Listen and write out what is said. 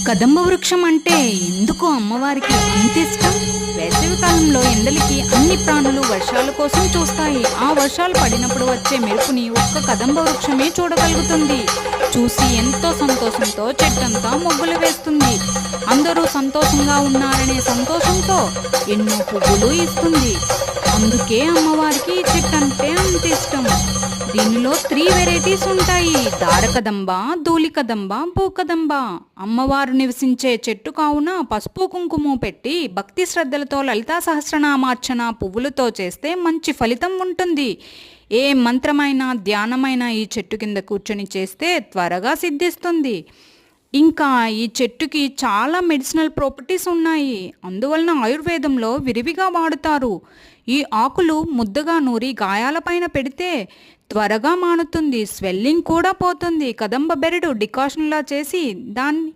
కదంబ వృక్షం అంటే ఎందుకు అమ్మవారికి అంత ఇష్టం? వేసవి కాలంలో ఎండలకి అన్ని ప్రాణులు వర్షాల కోసం చూస్తాయి. ఆ వర్షాలు పడినప్పుడు వచ్చే మెరుపుని ఒక్క కదంబ వృక్షమే చూడగలుగుతుంది. చూసి ఎంతో సంతోషంతో చెట్టంతా మొగ్గులు వేస్తుంది. అందరూ సంతోషంగా ఉన్నారనే సంతోషంతో ఎన్నో పువ్వులు ఇస్తుంది. అందుకే అమ్మవారికి ఈ చెట్టు అంటే అంత ఇష్టం. దీనిలో 3 వెరైటీస్ ఉంటాయి: దారకదంబ, ధూళికదంబ, భూకదంబ. అమ్మవారు నివసించే చెట్టు కావున పసుపు కుంకుమ పెట్టి భక్తి శ్రద్ధలతో లలితా సహస్రనామార్చన పువ్వులతో చేస్తే మంచి ఫలితం ఉంటుంది. ఏ మంత్రమైనా ధ్యానమైనా ఈ చెట్టు కింద కూర్చొని చేస్తే త్వరగా సిద్ధిస్తుంది. ఇంకా ఈ చెట్టుకి చాలా మెడిసినల్ ప్రాపర్టీస్ ఉన్నాయి. అందువలన ఆయుర్వేదంలో విరివిగా వాడుతారు. ఈ ఆకులు ముద్దగా నూరి గాయాలపైన పెడితే త్వరగా మానుతుంది. స్వెల్లింగ్ కూడా పోతుంది. కదంబ బెరడు డికాషన్లా చేసి దాన్ని